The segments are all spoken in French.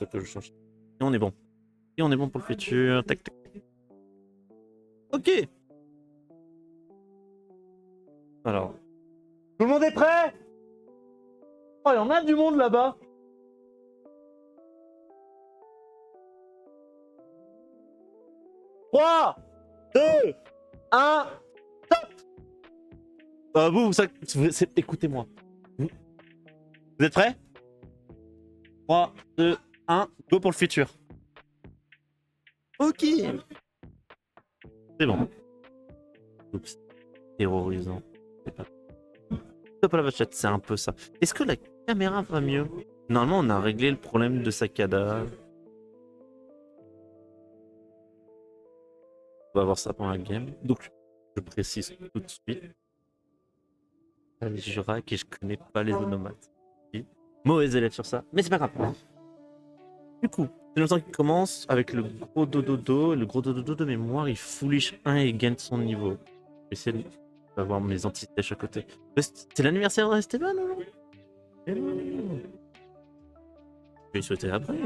faut que je change. Et on est bon. Et on est bon pour le futur. Tac, tac. Ok. Alors. Tout le monde est prêt? Oh, il y en a du monde là-bas. Trois, 2, 1, top. Écoutez-moi. Vous êtes prêts? 3, 2, 1, go pour le futur. Ok. C'est bon. Oups. Terrorisant. C'est pas... Top à la vachette, c'est un peu ça. Est-ce que la caméra va mieux? Normalement, on a réglé le problème de saccadage. On va voir ça pendant la game. Donc, je précise tout de suite. Je rack et je connais pas les onomates. Mauvais élève sur ça, mais c'est pas grave. Du coup, c'est le temps qui commence avec le gros dododo. Le gros dododo de mémoire, il foolish 1 et gagne son niveau. J'essaie d'avoir mes anti-sèches à côté. C'est l'anniversaire d'Esteban, non? Je vais lui souhaiter après.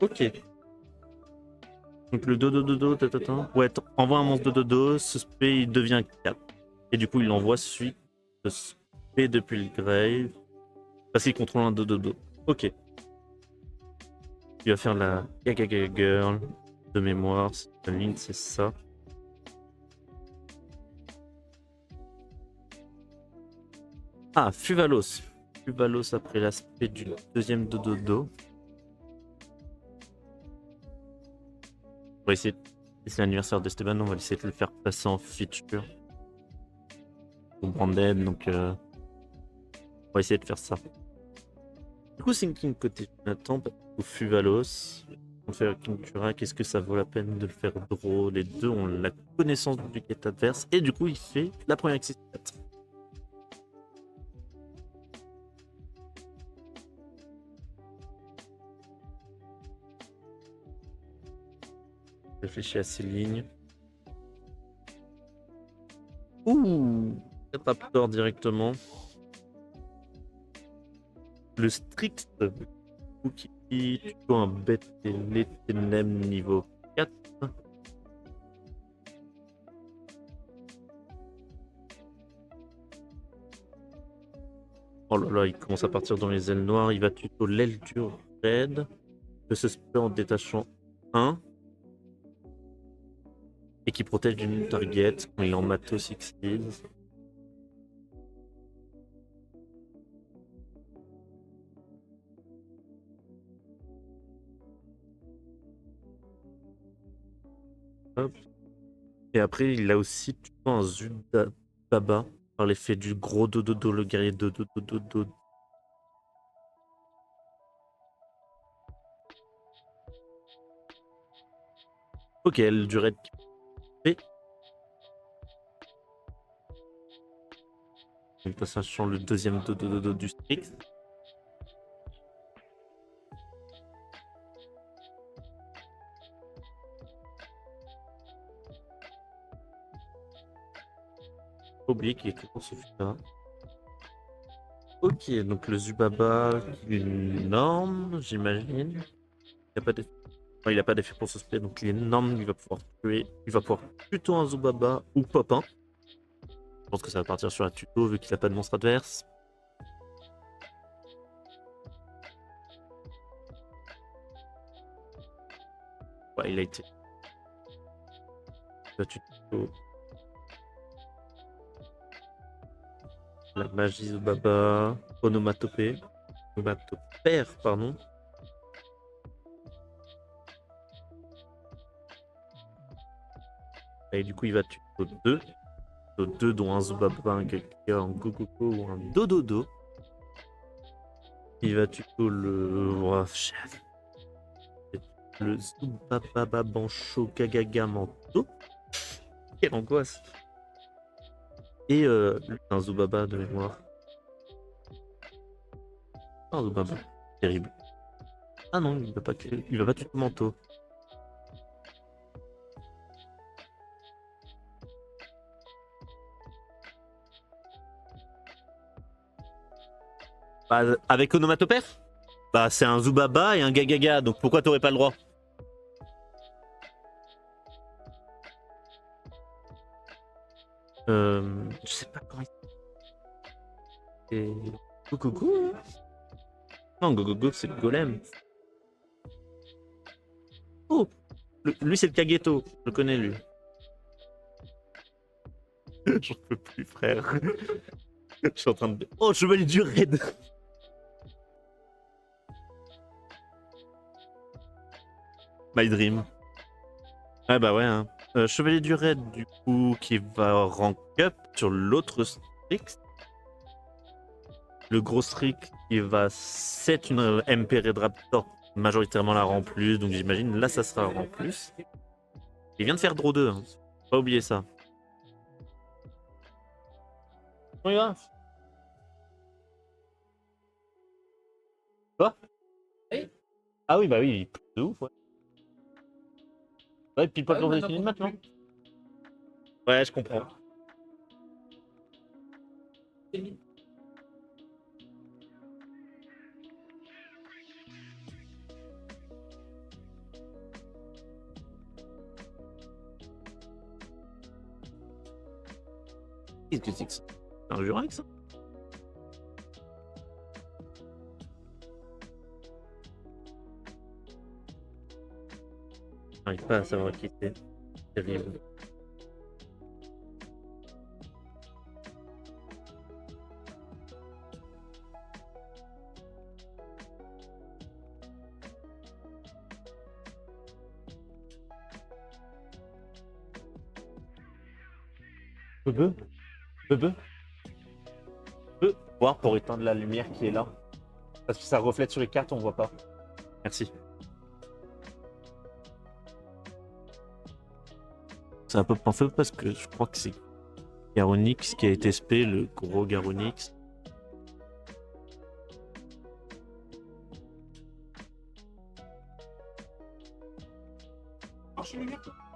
Ok. Donc le dodododo, ouais, envoie un monstre dododo, ce spé il devient 4. Et du coup il envoie celui de spé depuis le grave. Parce qu'il contrôle un dododo. Ok. Il va faire la Gaga Girl de mémoire. La ligne c'est ça. Ah, Fuvalos. Fuvalos après l'aspect du deuxième dododo. On va essayer. C'est l'anniversaire d'Esteban, on va essayer de le faire passer en feature. Ou branded, donc on va essayer de faire ça. Du coup, Thinking côté Jonathan, ou Fuvalos. On fait Kintura, qu'est-ce que ça vaut la peine de le faire draw? Les deux ont la connaissance du quête adverse, et du coup, il fait la première access 4. Réfléchis à ces lignes. Ouh, 4 Raptor directement. Le strict qui tue un bête et l'éternel niveau 4. Oh là là, il commence à partir dans les ailes noires. Il va tuto l'aile du raid. De ce spé en détachant 1. Et qui protège d'une target quand il est en matos X-Speed. Hop. Et après, il a aussi tuto un Zuda Baba par l'effet du gros dododo, le guerrier dododo. Ok, elle du raid qui fait. Donc ça change le deuxième dododo du strict. Oublié qu'il est que pour ce là. Ok, donc le Zubaba, il est énorme, j'imagine. Il n'a pas d'effet pour ce spé, donc il est énorme, il va pouvoir tuer. Il va pouvoir plutôt un Zubaba ou Pop 1. Je pense que ça va partir sur la tuto vu qu'il n'a pas de monstre adverse. Ouais, il a été. La tuto. La magie Zubaba. Onomatopée. Onomatopère, pardon. Et du coup, il va tuto 2. 2 dont un Zubaba, un Gaga, un Gogoko ou un Dododo. Il va tuto le roi chef. Le Zubaba Bancho Gagaga Manto. Quelle angoisse. Et un Zubaba de mémoire. Un Zubaba. Terrible. Ah non, il va pas tuer le manteau. Bah, avec Onomatopère. Bah, c'est un Zubaba et un Gagaga, donc pourquoi t'aurais pas le droit? Je sais pas comment il s'appelle. Gogogo? Non, Gogogo, c'est le golem. Oh! Lui, c'est le Kageto. Je le connais, lui. J'en peux plus, frère. Je suis en train de... Oh, chevalier du raid! My dream. Ah bah ouais, hein. Chevalier du raid, du coup, qui va rank up sur l'autre Strix. Le gros Strix, qui va set une MP Red Raptor, majoritairement la rang plus, donc j'imagine là ça sera rang plus. Il vient de faire draw 2, hein. Faut pas oublier ça. On y va. Quoi? Ah oui, bah oui, de ouf, ouais. Ouais, pile pas quand on a fini le match, non? Ouais, je comprends. Qu'est-ce que c'est que ça? C'est un Jurax, ça? J'arrive pas à savoir qui c'est. Terrible. Bebe? Bebe? Peut voir pour éteindre la lumière qui est là. Parce que ça reflète sur les cartes, on voit pas. Merci. C'est un peu en feu parce que je crois que c'est Garonix qui a été SP, le gros Garonix.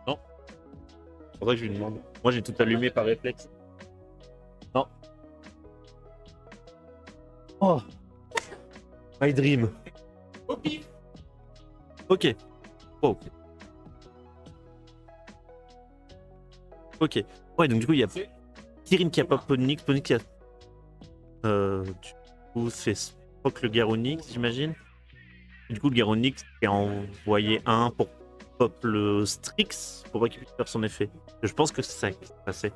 Non. Faudrait que je lui demande. Moi j'ai tout allumé par réflexe. Non. Oh. My dream. Ok. Oh. Ok. Ouais, donc du coup il y a Kirin qui a pas Ponix, Ponix qui a... du coup c'est Spock le Garonix, j'imagine. Du coup le Garonix qui a envoyé un pour pop le Strix pour pas qu'il puisse faire son effet. Je pense que c'est ça qui s'est passé.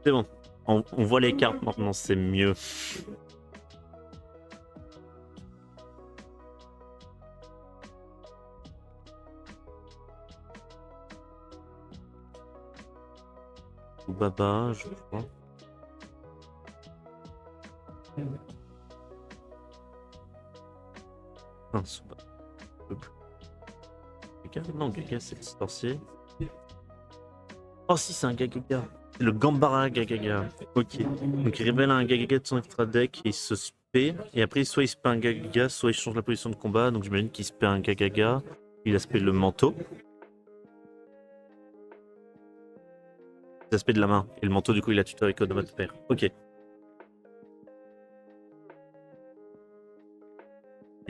C'est bon. On voit les cartes maintenant, c'est mieux. Baba, je crois. Non, Subaba. Gaga? Non, Gaga, c'est le sorcier. Oh si, c'est un Gagaga. C'est le Gambara Gagaga. Ok. Donc il révèle un Gagaga de son extra deck et il se spé. Et après, soit il spé un Gagaga, soit il change la position de combat. Donc j'imagine qu'il spé un Gagaga. Il a spé le manteau. L'aspect de la main. Et le manteau, du coup, il a tuteur avec de votre père. Ok. Il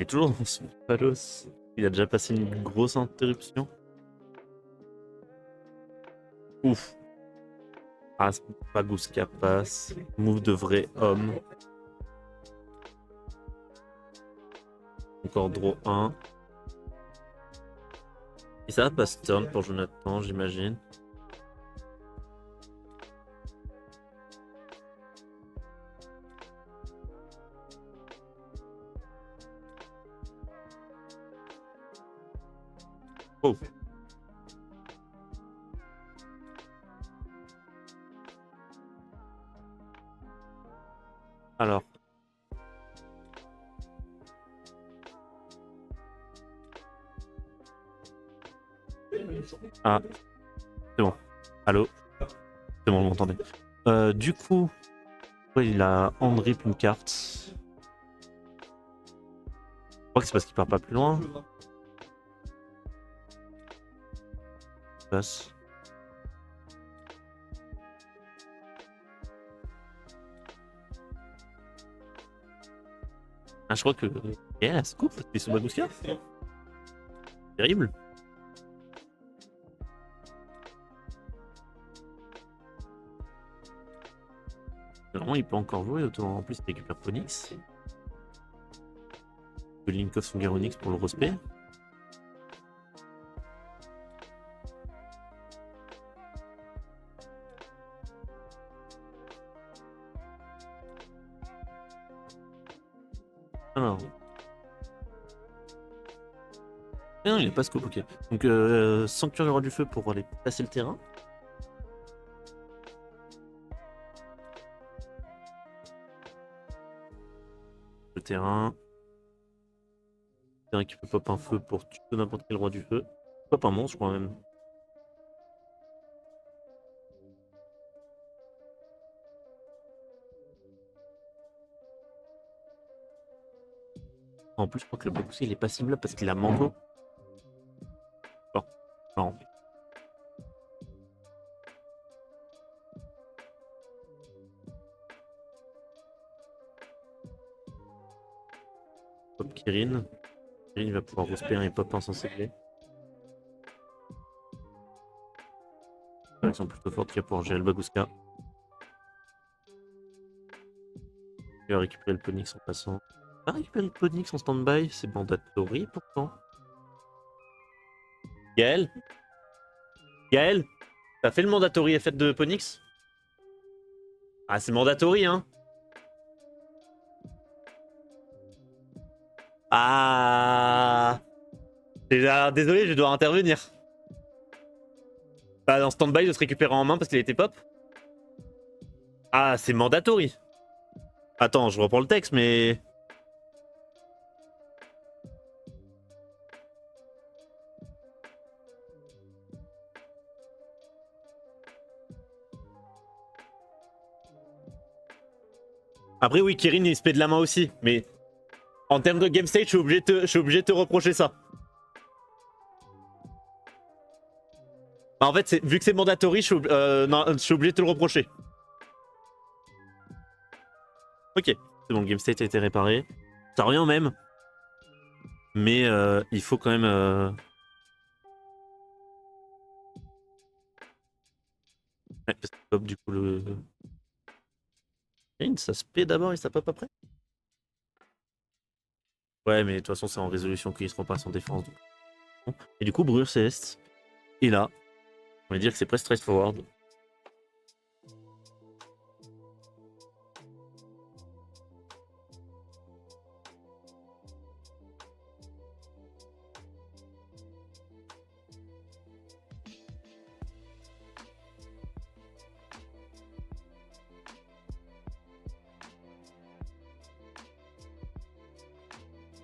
est toujours dans son palos. Il a déjà passé une grosse interruption. Ouf. As, Pagouska passe. Move de vrai homme. Encore draw 1. Et ça va passe turn pour Jonathan, j'imagine. Oh. Alors. Ah. C'est bon. Allô. C'est bon, vous m'entendez. Du coup, ouais, il a Andrip une carte. Je crois que c'est parce qu'il part pas plus loin. Passe. Ah, je crois que. Et elle, se coupe, c'est sous Bagouska. Terrible. Normalement, il peut encore jouer. En plus, il récupère Phoenix. Le Link of Swinger Onyx pour le respect. Alors. Ah non, il n'est pas scope, ok. Donc, Sanctuaire du Roi du Feu pour aller passer le terrain. Le terrain. Qui peut pop un feu pour tuer n'importe quel roi du feu. Pop un monstre, je crois même. En plus, je crois que le Bagouska il est pas ciblable parce qu'il a manteau. Bon, non. Pop Kirin. Kirin va pouvoir respérer et pop un sans cibler. Ils sont plutôt fortes qu'il va pouvoir gérer le Bagouska. Il va récupérer le Ponyx en passant. Il va récupérer le Ponyx en stand-by, c'est mandatory pourtant. Gaël Gaël T'as fait le mandatory effet de Ponyx? Ah, c'est mandatory, hein. Ah, désolé, je dois intervenir. Bah, en stand-by de se récupérer en main parce qu'il était pop. Ah, c'est mandatory. Attends, je reprends le texte, mais... Après, oui, Kirin, il se paie de la main aussi, mais... En termes de game state, je suis obligé de te reprocher ça. Bah, en fait, vu que c'est mandatory, je suis obligé de te le reprocher. Ok, c'est bon, game state a été réparé. Ça revient au même. Mais il faut quand même... Ouais, parce que pop, du coup, le... Ça se paie d'abord et ça pop après. Ouais, mais de toute façon, c'est en résolution qu'ils seront pas sans défense. Donc. Et du coup, Brûlure Céleste. Et là, on va dire que c'est presque straightforward.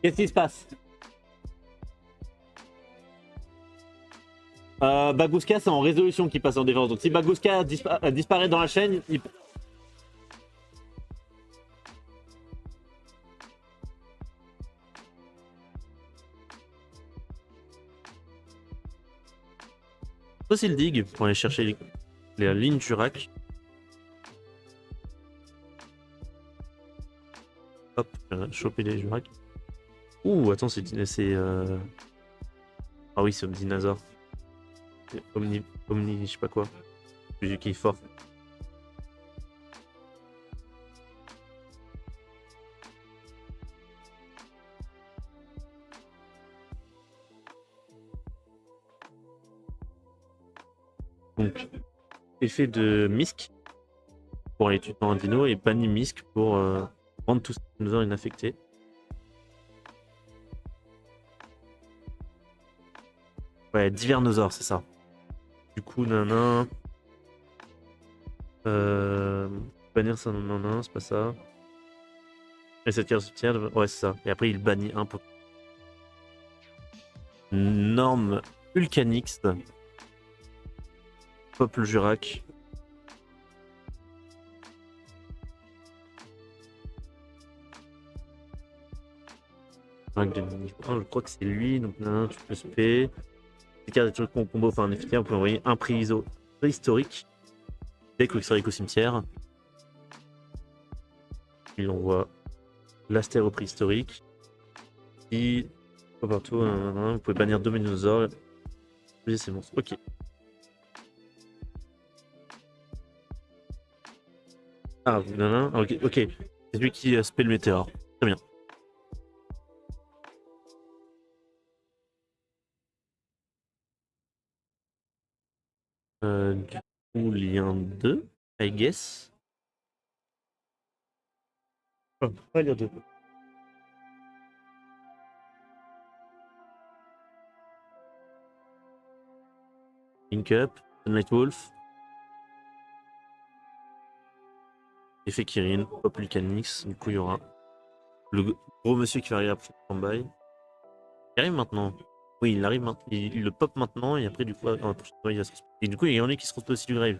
Qu'est-ce qui se passe? Bagouska, c'est en résolution qui passe en défense. Donc si Bagouska disparaît dans la chaîne, il... aussi le dig pour aller chercher les lignes du rack. Hop, choper les Jurac. Ouh, attends, c'est... Ah oui, c'est Dinosaure. Omni, je sais pas quoi. Celui qui est fort. Donc, effet de Misk pour aller tuer un dino et banni Misk pour rendre tous les dinosaures inaffectés. Ouais, Divernosaure, c'est ça. Du coup, nanan. Bannir ça, non, c'est pas ça. Et cette carte soutient, ouais, c'est ça. Et après, il bannit un pour. Norme Vulcanix. Pop le Jurac. Je crois que c'est lui, donc nanan, tu peux spé. C'est carte des trucs qu'on combo, enfin, en effet, on peut envoyer un préhistorique. Deck ou historique au cimetière. Il envoie l'astéro préhistorique. Et partout, vous pouvez bannir 2 dinosaures. Utiliser ces monstres. Ok. Ah, non, ok. C'est lui qui spell le météore. Très bien. Du coup, lien 2, I guess. Oh, pas lien 2. Link Up, Sunlight Wolf. Effet Kirin, Pop Lucanix. Du coup, il y aura le gros monsieur qui va arriver après Standby. Il arrive maintenant. Oui, il arrive maintenant. Il le pop maintenant et après, du coup, il va se... Et du coup, il y en a qui se retrouvent aussi du grave.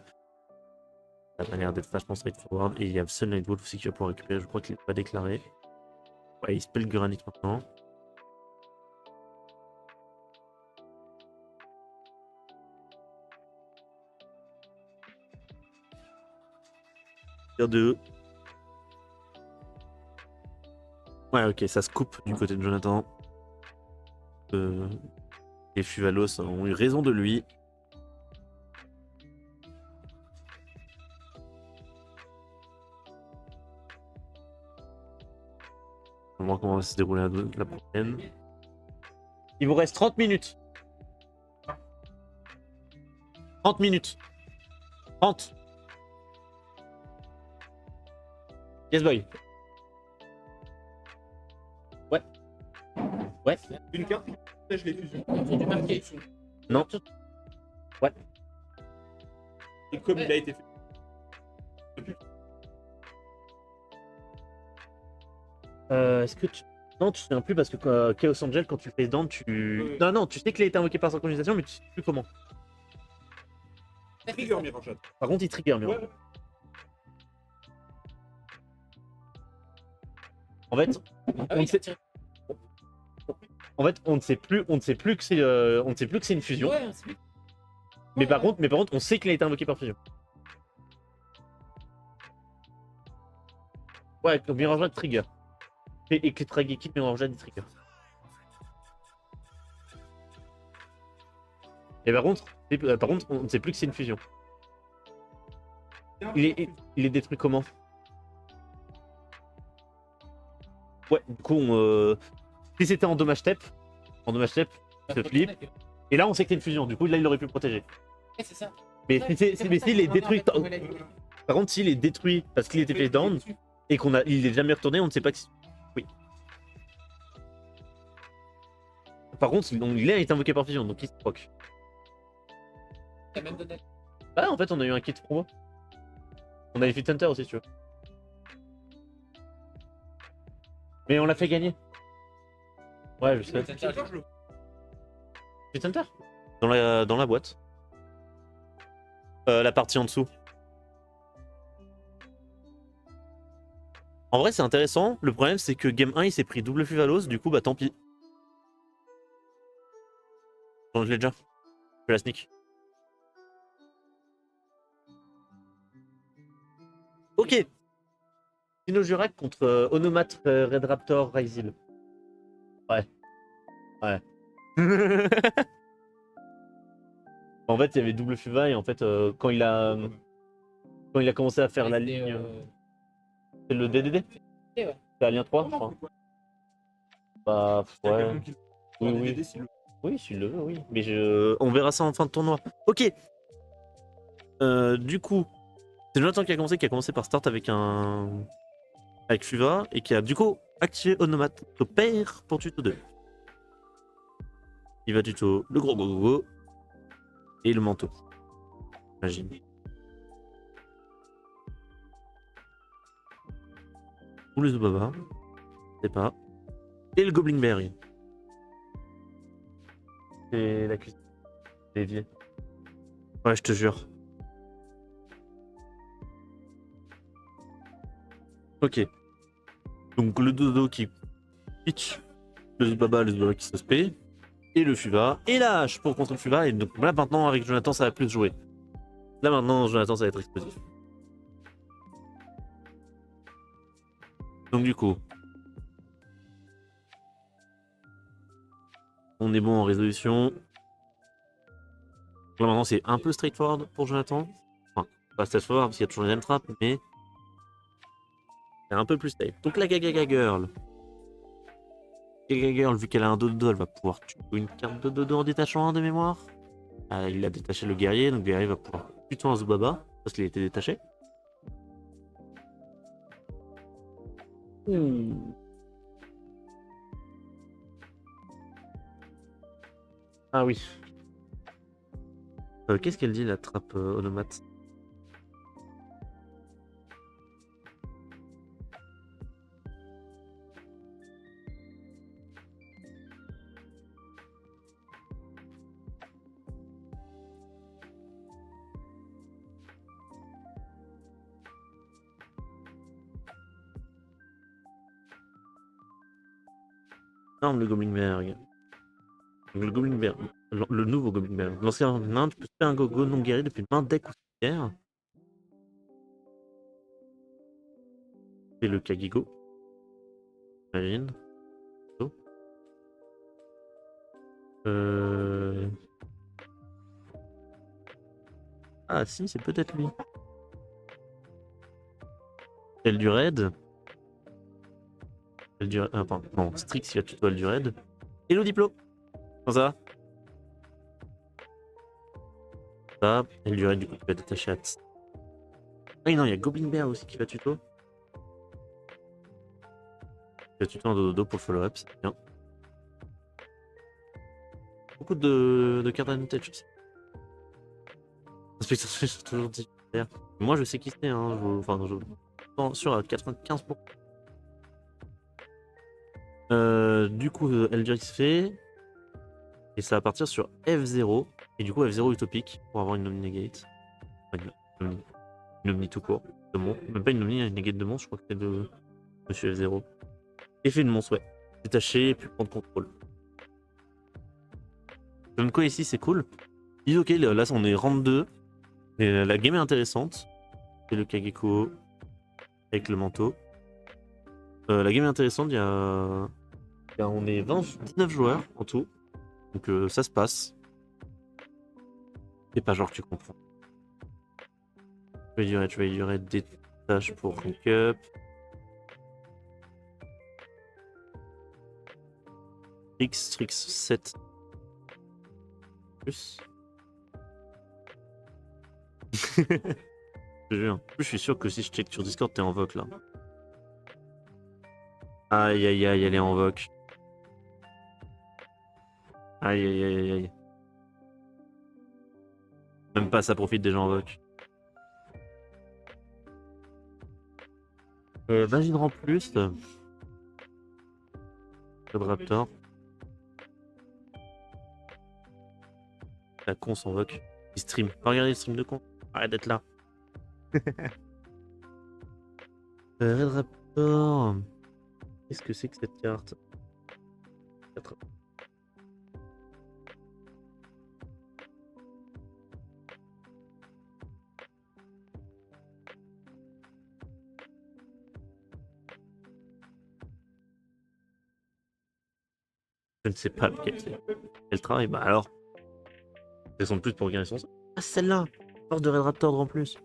Ça a l'air d'être vachement straightforward. Et il y a Sunlight Wolf aussi qui va pouvoir récupérer. Je crois qu'il n'est pas déclaré. Ouais, il spell Granite maintenant. Tier 2. Ouais, ok, ça se coupe du côté de Jonathan. Les Fuvalos ont eu raison de lui. On va voir comment va se dérouler la prochaine. Il vous reste 30 minutes. 30 minutes. 30. Yes, boy. Ouais. Ouais. Une carte qui protège les fusions. Ils ont marqué. Non. Ouais. Et comme il a été fait. Est-ce que tu... Non, tu te souviens plus parce que Chaos Angel, quand tu fais down, tu... Non, tu sais qu'il a été invoqué par synchronisation, mais tu sais plus comment. Trigger Mirror Shot. Par contre, il trigger, mais Ouais. en fait, on ne sait... En fait, on ne sait plus que c'est une fusion. Ouais, c'est lui. Mais par contre, on sait qu'il a été invoqué par fusion. Ouais, Mirror Jade trigger. Et que Trag équipe Mirror Jade trigger. Et par contre, on ne sait plus que c'est une fusion. Il est détruit comment? Ouais, du coup, si c'était en dommage step, il se flip. Et là, on sait que c'est une fusion. Du coup, là, il aurait pu le protéger. Ouais, c'est ça. Mais s'il est détruit, par contre, s'il est détruit parce qu'il était fait down et il est jamais retourné, on ne sait pas que. Oui. Par contre, il a été invoqué par fusion, donc il se proc. T'as même donné. Bah, en fait, on a eu un kit promo. On a les Fit Hunter aussi, si tu veux. Mais on l'a fait gagner. Ouais, je sais. Fit Hunter dans la boîte. La partie en dessous. En vrai, c'est intéressant. Le problème, c'est que game 1, il s'est pris double Fuvalos. Du coup, bah tant pis. Donc, je l'ai déjà. Je la sneak. Ok. Dino Jurak contre Onomat Red Raptor Ryzil. Ouais. En fait, il y avait double Fuva et en fait, quand il a commencé à faire la ligne. C'est le DDD? Ouais. C'est la ligne 3, je crois. Bah, ouais. Oui. Oui, s'il le veut, oui. Mais on verra ça en fin de tournoi. Ok. Du coup, c'est Jonathan qui a commencé par start avec Fuva et qui a du coup activé Onomat au pair pour tuto 2. Il va tuto le gros go et le manteau. Imagine. Ou le Zubaba. Je sais pas. Et le Goblin Berry. Et la cuisine. Dévié. Ouais, je te jure. Ok. Donc le dodo qui pitch, le Zubaba qui se spé, et le Fuva, et la hache pour contre le Fuva. Et donc là maintenant avec Jonathan ça va plus jouer. Là maintenant Jonathan ça va être explosif. Donc du coup, On est bon en résolution. Là maintenant c'est un peu straightforward pour Jonathan. Enfin, pas straightforward parce qu'il y a toujours les mêmes trappes, mais c'est un peu plus safe. Donc la Gaga Girl. Gaga Girl, vu qu'elle a un dodo, elle va pouvoir tuer une carte de dodo en détachant un de mémoire. Ah, il a détaché le guerrier, donc le guerrier va pouvoir tuer un Zubaba parce qu'il a été détaché. Ah oui. Qu'est-ce qu'elle dit la trappe onomate? Arme le Goblinberg. Donc, le Goblinberg. Le nouveau Goblinberg. L'ancien nain, tu peux faire un gogo non guéri depuis une main deck ou cimetière. C'est le Kagigo. J'imagine. Ah si, c'est peut-être lui. Celle du raid. Celle du... Attends, non, Strix, il a tutoie du raid. Hello Diplo. Comment ça va? Ça, elle du raid, du coup, tu vas t'attacher à... Ah non, il y a Goblin Bear aussi qui va tuto. Il va tuto un dodo pour le follow-up, c'est bien. Beaucoup de cartes à noter, je sais. Inspecteur c'est toujours difficile. Moi, je sais qui c'est, hein. Enfin, je... Sûr à 95%. Du coup, Eldrix fait. Et ça va partir sur F0. Et du coup, F0 utopique pour avoir une Omni-Negate. Enfin, une Omni tout court. De monstre. Même pas une Omni, une Negate de monstre, je crois que c'est de Monsieur F0. Effet de monstre, ouais. Détacher et puis prendre contrôle. Comme quoi ici, c'est cool. Il dit ok, là on est round 2. Et la game est intéressante. C'est le Kageko avec le manteau. La game est intéressante, on est 19 joueurs en tout. Donc ça se passe. C'est pas genre que tu comprends. Tu vas y durer des tâches pour rank up. Strix 7. Plus. Je te jure. En plus, je suis sûr que si je check sur Discord, t'es en voc là. Aïe aïe aïe, elle est en voc. Aïe aïe aïe aïe. Même pas, ça profite déjà en voc. Vas-y, en plus. Code Raptor. La con sans voc. Il stream. Pas regarder le stream de con. Arrête d'être là. Red Raptor. Qu'est-ce que c'est que cette carte? 4. Je ne sais pas lequel c'est. Elle travaille. Bah alors. Elles sont plus pour gagner son sang. Ah, celle-là. Force de Red Raptor en plus.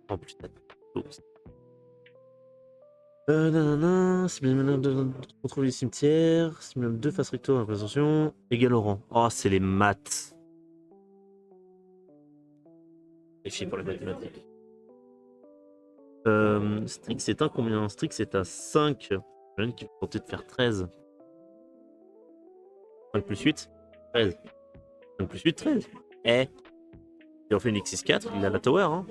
En plus, t'as contrôle les cimetières. Simulum 2 face recto, représentation. Égal au rang. Oh, c'est les maths. Défi pour les mathématiques. Strix est un combien? Strix est à 5. J'imagine qu'il faut tenter de faire 13. 5 plus 8, 13. 5 plus 8, 13. Eh, si on fait une X6-4, il a la tower, hein.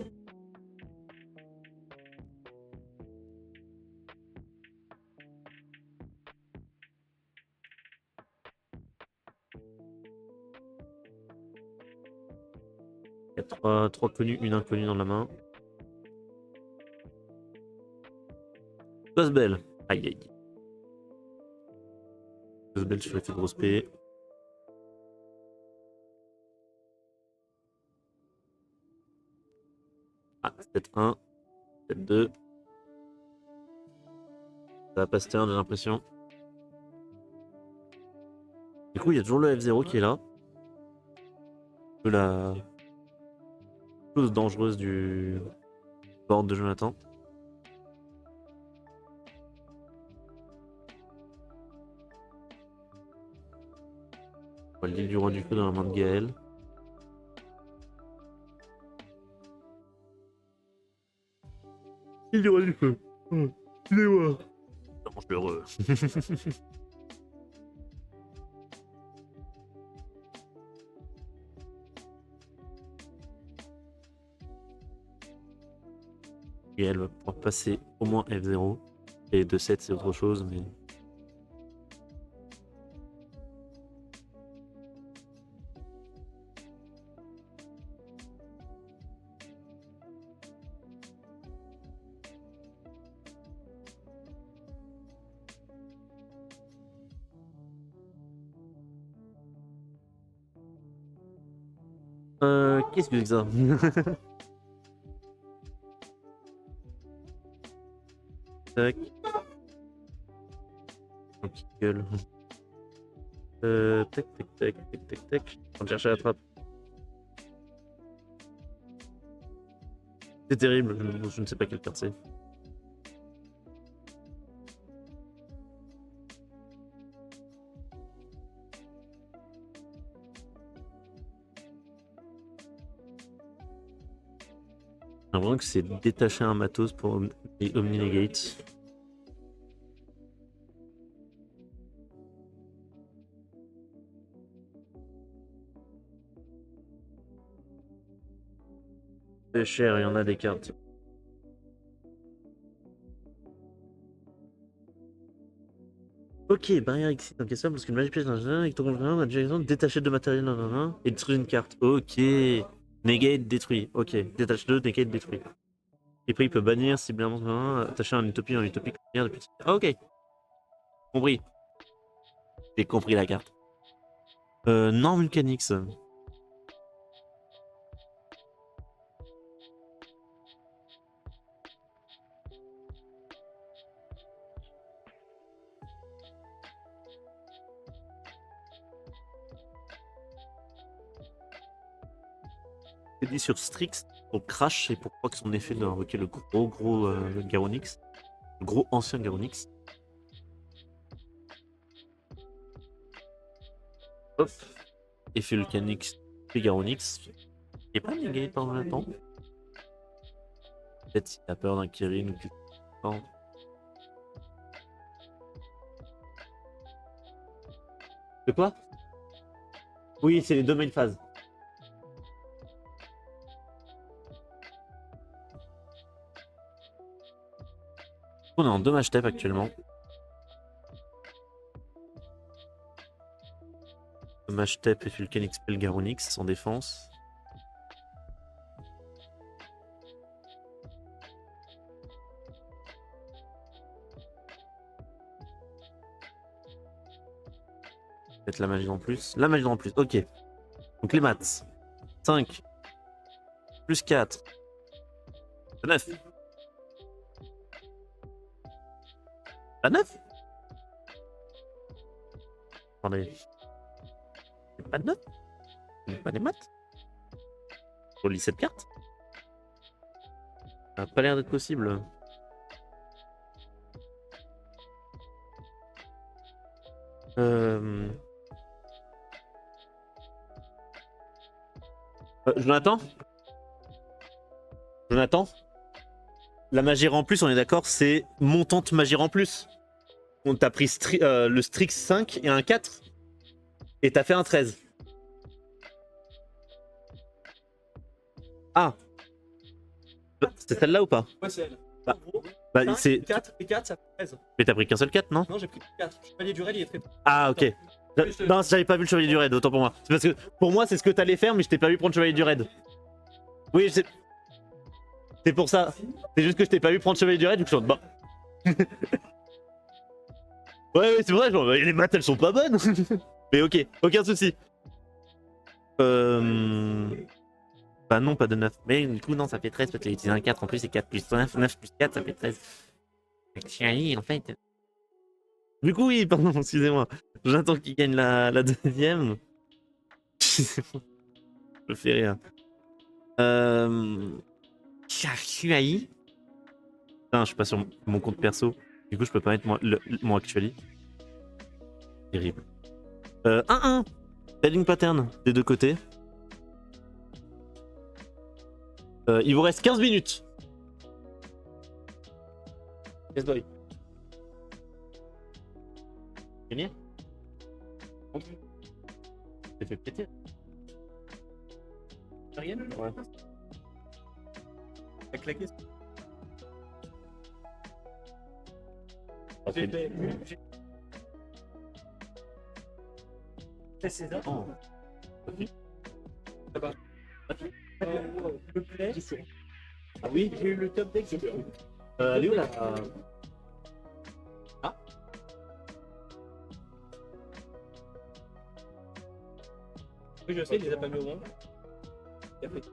Il y a 3 connus, une inconnue dans la main. Belle. Aïe aïe. Belle sur l'effet de grosse P. Ah, c'est peut-être 1. Peut-être 2. Ça va pas se turn, j'ai l'impression. Du coup, il y a toujours le F0 qui est là. Un peu la chose dangereuse du board de Jonathan. On voit l'île du roi du feu dans la main de Gaël. L'île du roi du feu. Excusez-moi. Comment je suis heureux. Et elle va pouvoir passer au moins F0. Et 2-7 c'est autre chose, mais... Qu'est-ce que c'est que ça? Tac. Un petit gueule. Tac, tac, tac, tac, tac, tac. On va chercher la trappe. C'est terrible, je ne sais pas quelle carte c'est. J'ai l'impression que c'est détacher un matos pour Omni-Negate. C'est cher, il y en a des cartes. Ok, barrière exit encaissable parce qu'une magie piège d'un avec ton compagnon a déjà raison de détacher deux matériels et détruire une carte. Ok. Negate détruit. Ok. Détache 2, negate détruit. Et puis il peut bannir ciblement attacher un utopie utopique depuis. Ah, ok. Compris. J'ai compris la carte. Non Vulcanix. C'est dit sur Strix, pour Crash et pour croire que son effet de invoquer le gros Garonix. Le gros ancien Garonix. Hop. Effet Vulcanix et Garonix. Il est pas negate pendant le temps. Peut-être s'il a peur d'un Kirin ou quelque chose. De quoi? Oui, c'est les deux main phases. On est en 2 match tape actuellement. Match tape et Vulcan Expel Garonix en défense. Peut-être la magie en plus. La magie en plus, ok. Donc les maths. 5. Plus 4. 9. Pas 9? Attendez. Pas de 9? Pas des maths? On lit cette carte? Ça n'a pas l'air d'être possible. Jonathan? Jonathan? La magie en plus, on est d'accord, c'est montante magie en plus. On t'a pris le Strix 5 et un 4. Et t'as fait un 13. Ah. C'est celle-là ou pas? Ouais, c'est elle. Bah, En gros, Bah, c'est... 4 et 4, ça fait 13. Mais t'as pris qu'un seul 4, non? Non, j'ai pris 4. Le chevalier du raid, il est très. Ah, ok. Non, j'avais pas vu le chevalier du raid, autant pour moi. C'est parce que pour moi, c'est ce que t'allais faire, mais je t'ai pas vu prendre le chevalier du raid. Oui, c'est pour ça. C'est juste que je t'ai pas vu prendre le chevalier du raid, du coup je suis en bah. Ouais, c'est pour ça, genre, les maths elles sont pas bonnes. Mais ok, aucun souci. Bah non, pas de 9. Mais du coup, non, ça fait 13 parce qu'il a utilisé un 4. En plus, c'est 4 plus 9, 9 plus 4, ça fait 13. Chiali, en fait. Du coup, oui, pardon, excusez-moi. J'attends qu'il gagne la deuxième. Excusez-moi, je me fais rire. Chiali. Putain, je suis pas sur mon compte perso. Du coup, je peux pas mettre mon actually. Terrible. 1-1. Heading pattern des deux côtés. Il vous reste 15 minutes. Yes, boy. Gagné. T'es fait péter. Rien. Ouais. T'as claqué. Ah, J'ai fait. C'est ça. Oh. Ça va. Le play. Ah oui. J'ai eu le top deck. Elle est où là Ah. Oui, je sais, il les a pas mis au monde. Il a fait.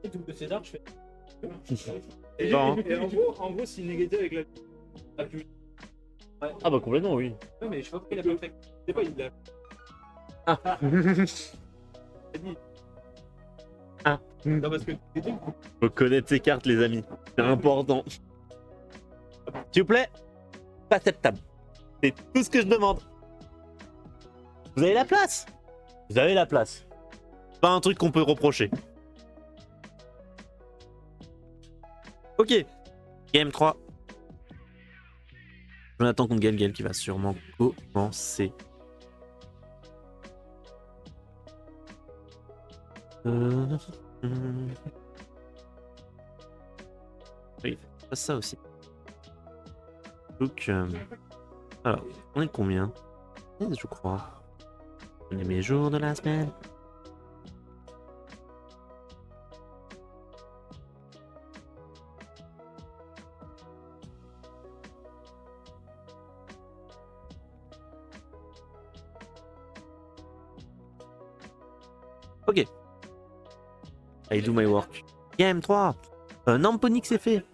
Et double César, je fais. Et, Non. et en gros, c'est négatif avec la. Ah bah complètement oui. Ouais, mais je sais pas pourquoi il a pas fait. C'est pas, il a. Ah. Ah. Non, parce que. Faut connaître ses cartes les amis. C'est important. S'il vous plaît, pas cette table. C'est tout ce que je demande. Vous avez la place. Vous avez la place. Pas un truc qu'on peut reprocher. Ok. Game 3. Jonathan contre Gaël qui va sûrement commencer. Oui, c'est ça aussi. Donc, alors, on est combien? 16, je crois. On est mes jours de la semaine. Ok. I do my work. Game 3. Namponix c'est fait.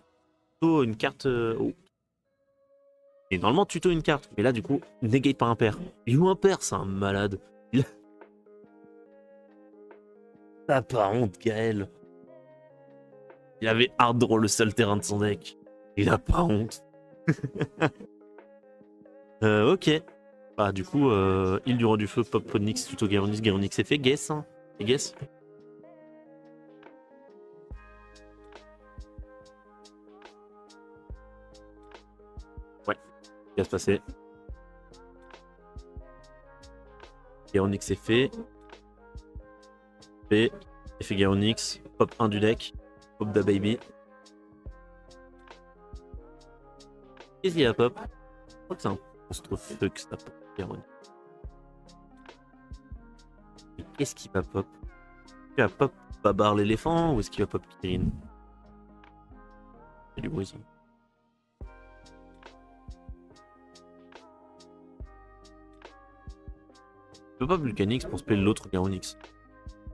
Tuto une carte. Oh. Et normalement, tuto une carte. Mais là, du coup, negate par un pair. Il joue un pair, c'est un malade. T'as pas honte, Gaël. Il avait hard draw le seul terrain de son deck. Il a pas honte. Ok. Bah, du coup, île du roi du feu, pop Ponix, tuto Garonix. Garonix c'est fait. Guess. Hein. Et guess. Ouais. Ce qui va se passer. Garonix c'est fait. Fait. Effet Garonix. Pop 1 du deck. Pop da baby. Qu'est-ce qu'il y a pop? Je crois que c'est un monstre feu que ça pop. Garonix. Et qu'est-ce qui va pop? Est-ce qu'il va pop Babar l'éléphant ou est-ce qu'il va pop Kirin? C'est du bruit ça. Je peux pas Vulcanix pour spell l'autre Garonix.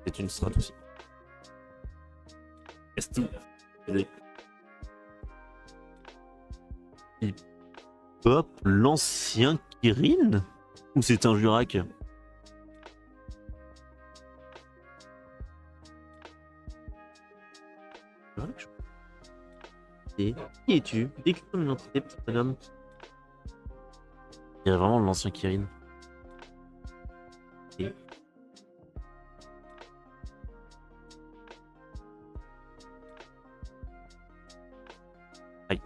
C'est une strat aussi. Est-ce que il pop l'ancien Kirin? Ou c'est un Jurak? Et qui es-tu? Décris ton identité, petit bonhomme. Il y a vraiment l'ancien Kirin. Et... Aïe.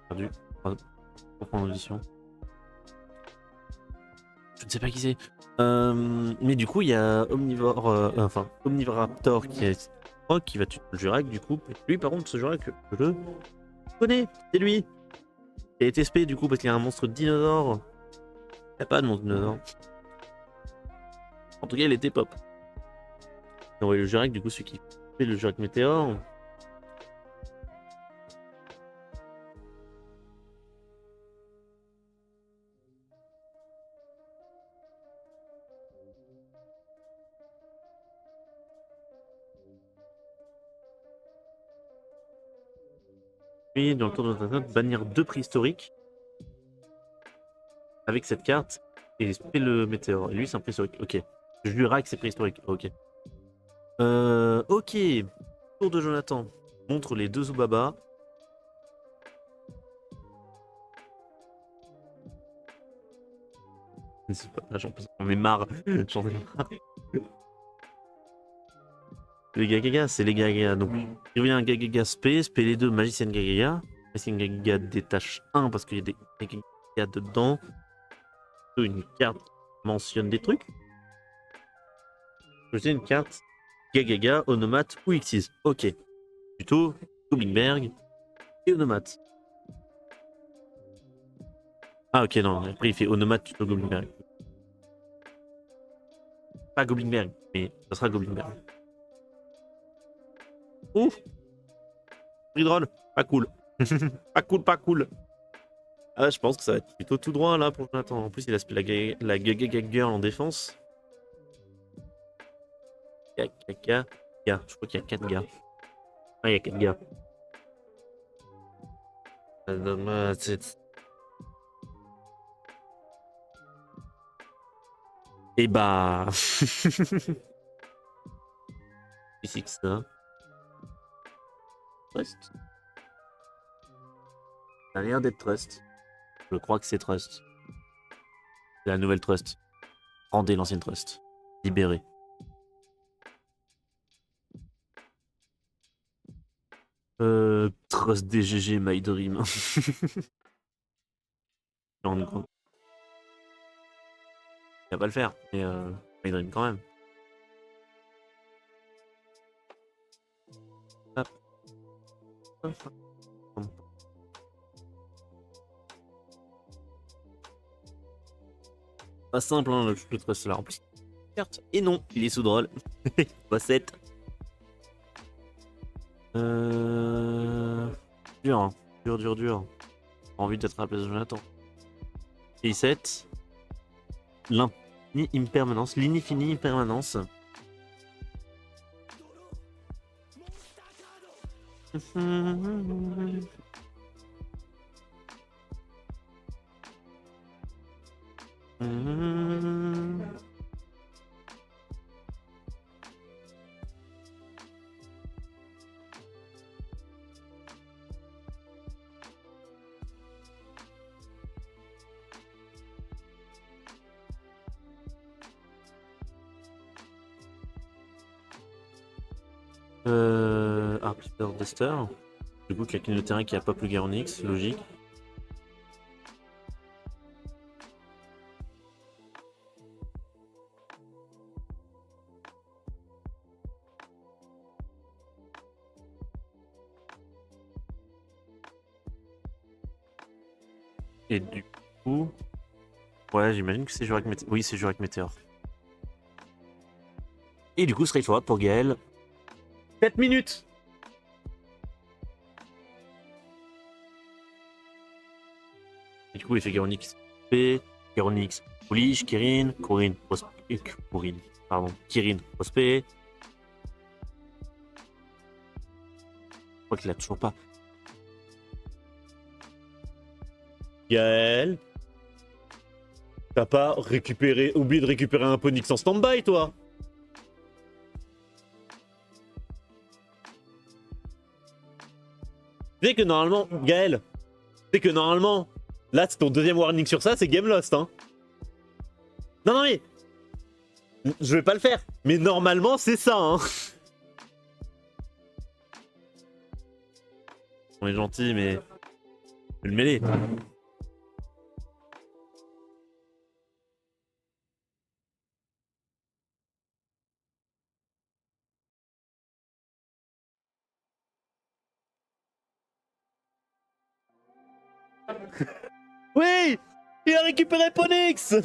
Perdu. Pour prendre l'audition. Je ne sais pas qui c'est. Mais du coup, il y a Omnivoraptor qui est qui va tuer le Jurak du coup. Et lui, par contre, ce Jurak, je le connais. C'est lui. Il a été SP du coup parce qu'il y a un monstre dinosaure. Il n'y a pas de monstre dinosaure. En tout cas, il était pop. Et le Jurak, du coup, celui qui fait le Jurak Météore. Puis, dans le tour de notre note, bannir 2 préhistoriques avec cette carte et spray le météore. Et lui, c'est un préhistorique. Ok. Je lui rack, c'est préhistorique. Ok. Ok. Tour de Jonathan. Montre les 2 Zubaba. J'en ai marre. J'en ai marre. Les Gagaga, c'est les Gagaga. Donc, il revient un Gagaga Spé, Spé les 2, Magicienne Gagaga. Magicienne Gagaga détache 1 parce qu'il y a des Gagaga dedans. Une carte qui mentionne des trucs. Je une carte Gagaga, Onomate ou Xyz. Ok. Plutôt Goblinberg et Onomate. Ah ok, non. Après, il fait Onomate plutôt Goblinberg. Pas Goblinberg, mais ça sera Goblinberg. Ouf, Reroll, pas cool. Pas cool, pas cool. Ah, je pense que ça va être plutôt tout droit là pour Jonathan. En plus, il a spé la Gaga Girl en défense. Gaga. Je crois qu'il y a 4 gars. Ah, il y a 4 gars. Et bah. Ici, ça. Trust. Ça a l'air d'être Trust. Je crois que c'est Trust. C'est la nouvelle Trust. Rendez l'ancienne Trust. Libéré. Trust DGG My Dream. Il va pas le faire, mais My Dream quand même. Hop. Pas simple, hein, le Trust là. En plus, carte. Et non, il est sous drôle. Pas 7. Dur, hein. Dur. Envie d'être à la place de Jonathan. Et 7. L'impermanence. L'infini impermanence. Peter Duster. Du coup, quelqu'un de terrain qui a pas plus Garonix, logique. Et du coup. Ouais, j'imagine que c'est joué avec Météor. Oui, c'est joué avec Météor. Et du coup, straightforward pour Gaël. 7 minutes! Et du coup, il fait Garonix P, Garonix Pouliche, Kirin, Kirin, Prospect. Je crois qu'il a toujours pas. Gaël, t'as pas oublié de récupérer un Ponix en stand-by, toi? Tu sais que normalement, Gaël, là, c'est ton deuxième warning sur ça, c'est game lost, hein. Non, mais... Je vais pas le faire. Mais normalement, c'est ça, hein. On est gentil, mais... Je vais le mêler. Oui! Il a récupéré Ponix.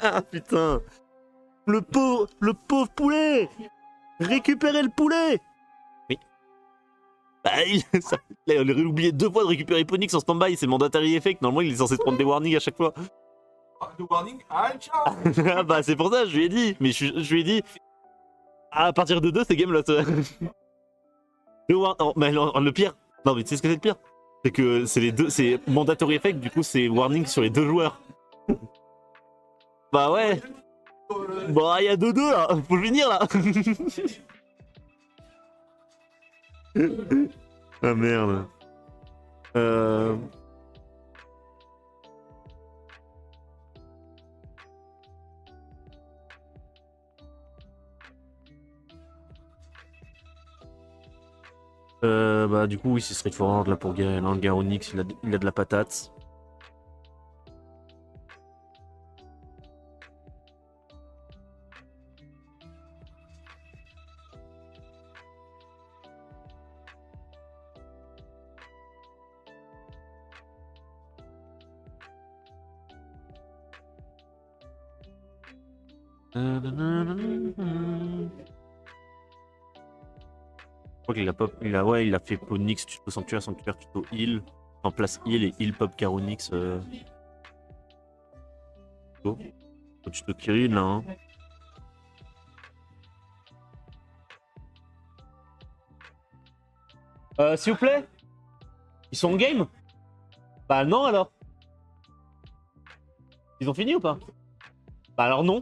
Ah putain! Le pauvre poulet! Récupérez le poulet! Oui. Bah, on aurait oublié 2 fois de récupérer Ponix en stand-by, c'est mandatory effect. Normalement, il est censé prendre des warnings à chaque fois. Le warning, ah, ciao. Ah bah, c'est pour ça, je lui ai dit. Mais je lui ai dit. À partir de 2, c'est game lost. Le pire, Non, mais tu sais ce que c'est le pire? C'est que c'est les deux, c'est mandatory effect, du coup c'est warning sur les deux joueurs. Bah ouais. Bah il y a 2-2 là, faut le finir là. Ah merde. Euh... bah du coup oui c'est straightforward là pour Gaël, hein. Garonix il a de la patate. Je crois qu'il a pop, il a fait Ponix tuto sanctuaire, sanctuaire tuto heal, en place heal et heal pop Caronix. Tuto. Tuto Kirin là. Hein. S'il vous plaît, ils sont en game? Bah non alors. Ils ont fini ou pas? Bah alors non.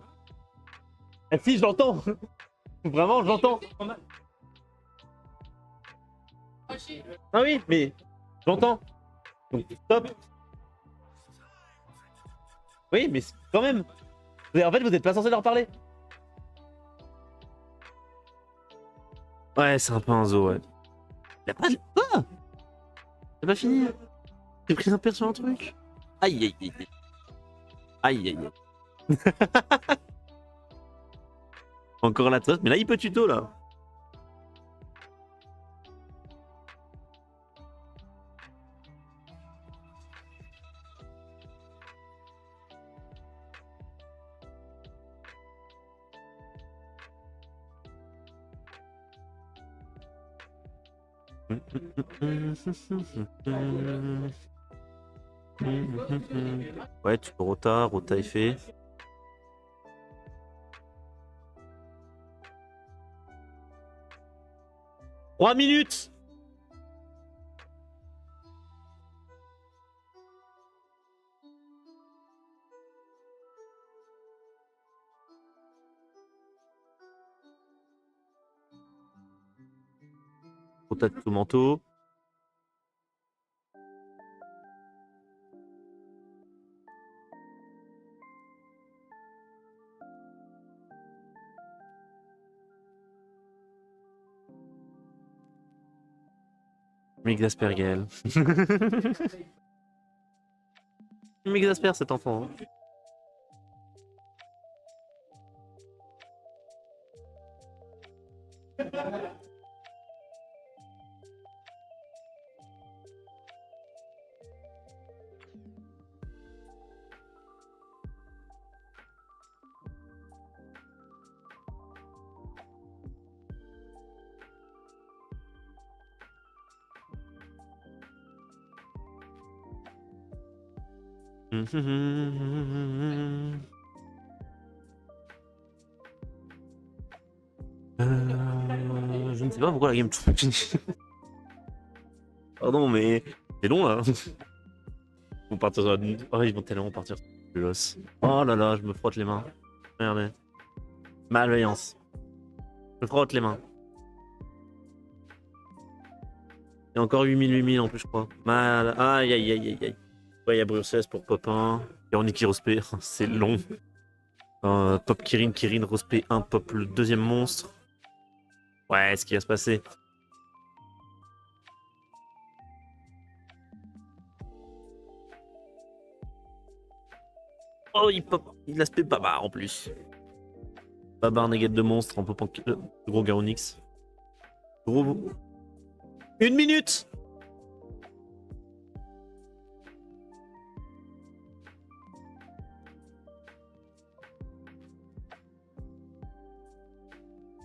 Ah si, je l'entends. Vraiment, je l'entends. Ah oui, mais j'entends. Donc stop. Oui, mais quand même. En fait, vous êtes pas censé leur parler. Ouais, c'est un peu un zoo, ouais. Y'a pas de... Quoi? C'est pas fini. J'ai pris un père sur un truc. Aïe, aïe, aïe. Aïe, aïe, aïe. Encore la tosse, mais là, il peut tuto, là. Ouais, tu peux rota est fait. « 3 minutes !» Rota de manteau. Il m'exaspère, Gaël. Il m'exaspère, cet enfant. Hein. Je ne sais pas pourquoi la game fini. Pardon, mais c'est long là. Ils vont partir sur la... Oh, ils vont tellement partir sur le los. Oh là là, je me frotte les mains. Regardez. Malveillance. Je me frotte les mains. Il y a encore 8000 en plus, je crois. Mal. Aïe aïe aïe aïe aïe. Ouais, il y a Bruxelles pour Pop 1. Et on est qui Rospé. C'est long. Pop Kirin, Kirin, Rospé 1, Pop le deuxième monstre. Ouais, ce qui va se passer. Oh, il pop. Il aspect Babar en plus. Babar négate de monstre en popant le gros Garonix. Gros. 1 minute!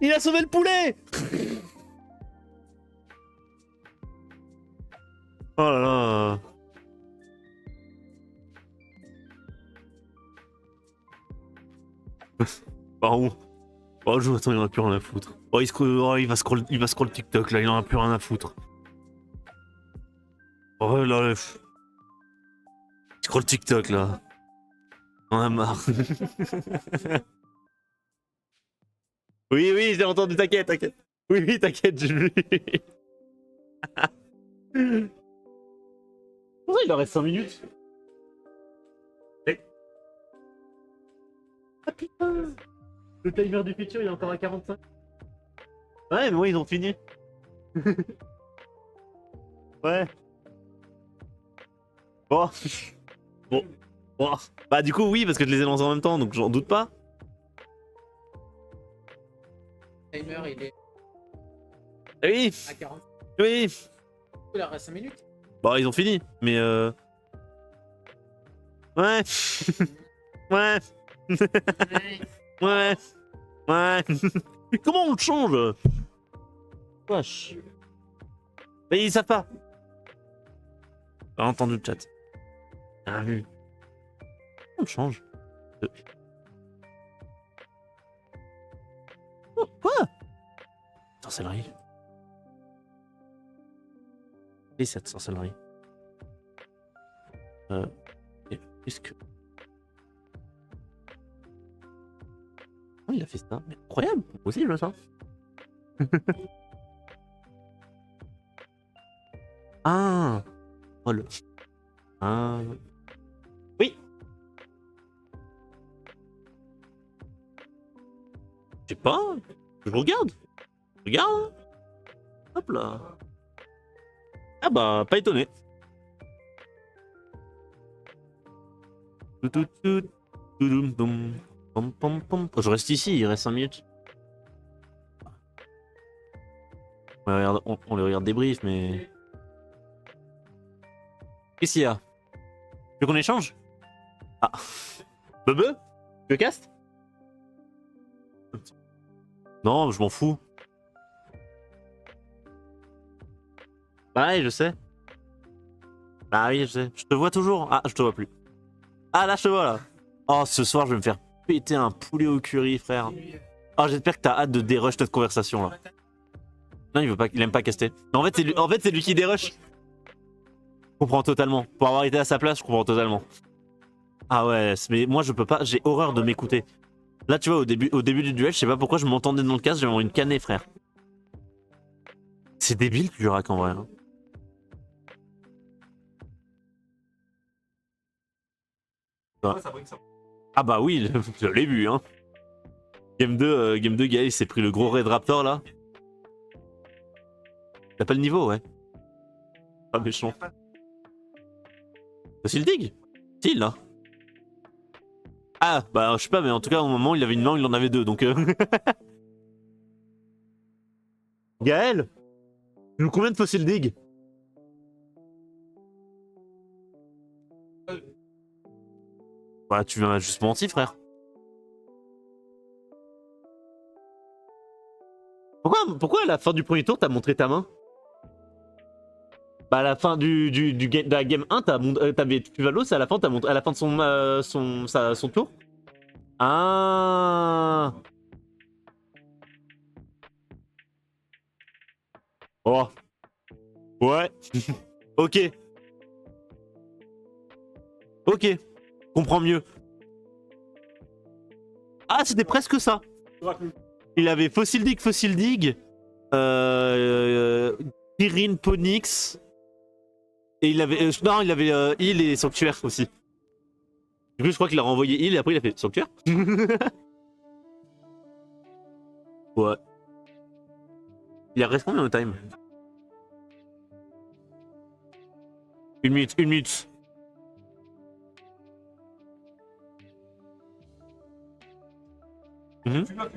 Il a sauvé le poulet! Oh là là! Par où? Oh, attends, il en a plus rien à foutre. Oh, il va scroll TikTok là, il en a plus rien à foutre. Oh là là. Scroll TikTok là. On a marre. Oui, oui, j'ai entendu, t'inquiète, t'inquiète. Oui, oui, t'inquiète, j'ai vu. Pourquoi il en reste 5 minutes? Ah putain! Le timer du futur il est encore à 45. Ouais, mais moi ils ont fini. Ouais. Bon. Bon. Bon. Bah du coup oui parce que je les ai lancés en même temps donc j'en doute pas. Le timer, il est Ah oui. à 40. Oui. Il en reste 5 minutes. Bon ils ont fini mais Ouais. Ouais. Ouais. Ouais. Comment on le change? Wesh. Mais ils savent pas. Pas entendu le chat. Ah vu. On le change. Oh, quoi? Sorcellerie. Et cette sorcellerie. Qu'est-ce que... Oh, il a fait ça. Mais incroyable. Moi aussi je le sens. Ah. Oh le... Ah. Oui. Je sais pas. Je regarde. Regarde. Hop là. Ah bah, pas étonné. Je reste ici, il reste 5 minutes. On les regarde débrief, mais... Qu'est-ce qu'il y a? Tu veux qu'on échange? Ah. Bebe? Tu veux cast? Non, je m'en fous. Bah ouais, je sais. Bah oui, je sais. Je te vois toujours. Ah, je te vois plus. Ah, là, je te vois, là. Oh, ce soir, je vais me faire péter un poulet au curry, frère. Oh, j'espère que t'as hâte de dérush cette conversation, là. Non, il veut pas, il aime pas caster. En fait, c'est lui qui dérush. Je comprends totalement. Pour avoir été à sa place, je comprends totalement. Ah ouais, mais moi, je peux pas. J'ai horreur de m'écouter. Là, tu vois, au début du duel, je sais pas pourquoi je m'entendais dans le casque, j'avais envie de canner, frère. C'est débile, tu diras qu'en vrai. Hein. Ouais, ça brille, ça. Ah bah oui, je l'ai vu, hein. Game 2, Gaël s'est pris le gros Red Raptor, là. T'as pas le niveau, ouais. Pas méchant. C'est le dig? Si, là. Ah, bah je sais pas, mais en tout cas, au moment où il avait une main, il en avait deux, donc... Gaël, tu joues combien de fossiles dig? Bah tu m'as juste menti, frère. Pourquoi à la fin du premier tour, t'as montré ta main? Bah à la fin de la game 1, t'avais Tuvalo, c'est à la fin, à la fin de son tour. Ah. Oh. Ouais. Ok. Ok. Comprends mieux. Ah, c'était presque ça. Il avait Fossil Dig, Kirin Ponix, et il avait... non, il avait Heal et Sanctuaire aussi. Du coup, je crois qu'il a renvoyé Heal et après il a fait Sanctuaire. Ouais. Il reste combien de time? Une minute. Tu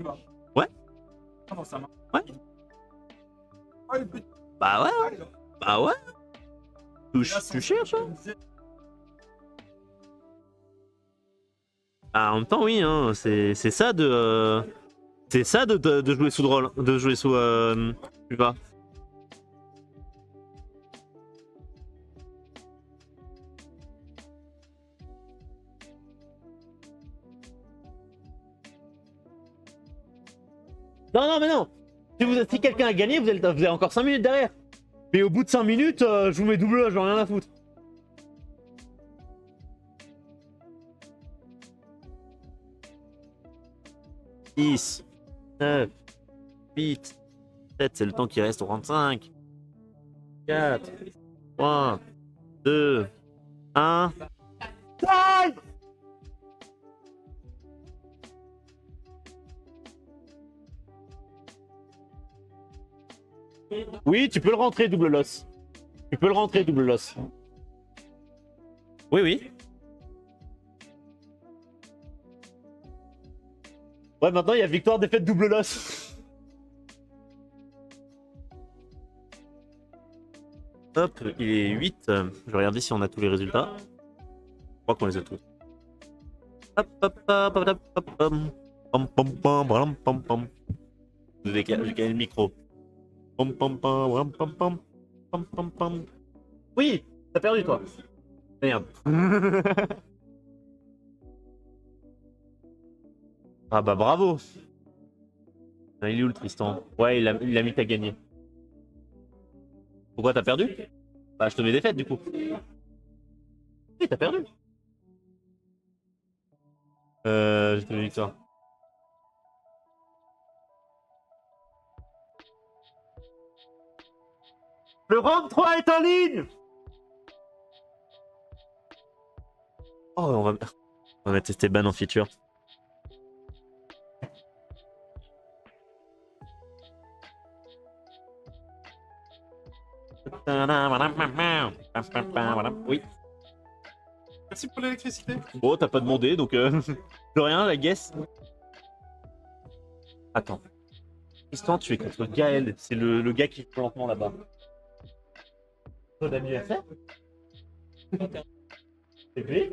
vas. Ouais. Ah non, ça marche. Ouais. Ah, le petit. Bah ouais. Ah, là. Bah ouais. Tu cherches, hein. Ah, en même temps, oui, hein. C'est ça de... C'est ça de jouer sous drôle. De jouer sous... tu vas. Non, non, mais non. Si quelqu'un a gagné, vous avez encore 5 minutes derrière. Et au bout de 5 minutes, je vous mets double, j'en ai rien à foutre. « 10, 9, 8, 7, c'est le temps qui reste au 35. 4, 3, 2, 1. Time! Oui, tu peux le rentrer, double loss. Tu peux le rentrer, double loss. Oui, oui. Ouais, maintenant il y a victoire, défaite, double loss. Hop, il est 8. Je vais regarder si on a tous les résultats. Je crois qu'on les a tous. Hop, hop, hop, hop, hop, hop, hop. Pom, pom, pom, pom, pom, pom. J'ai calé le micro. Pom, pom, pom, pom, pom, pom, pom, pom. Oui, t'as perdu toi. Merde. Ah bah bravo. Ah, il est où le Tristan? Ouais, il a mis que t'as gagné. Pourquoi t'as perdu? Bah je te mets défaite du coup. Oui, t'as perdu. Je te mets victoire. Le round 3 est en ligne. Oh, on va tester ban en feature. Oui. Merci pour l'électricité. Oh, t'as pas demandé, donc de rien, la guess. Attends. Tristan, tu es contre Gaël. C'est le gars qui joue lentement là-bas. Bon anniversaire. C'est vrai.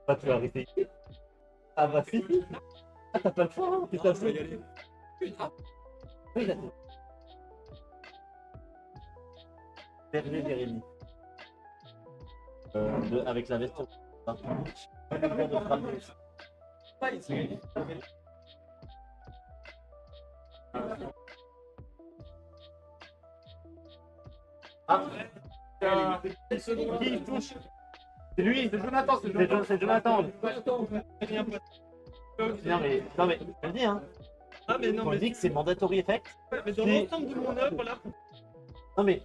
Bah, tu vas rester ici. Ah bah si. Ah, t'as pas le choix, hein. T'es Je vais y aller. Oui, là. Berger Jérémy. Avec la veste. Hein. Pas ici. Ah, Une seconde. qui il touche? C'est lui, c'est Jonathan, c'est Jonathan. Non mais, je le dis hein. Ah mais non On mais, dit que c'est mandatory effect. mais dans Si- l'ensemble de mon œuvre là. Non mais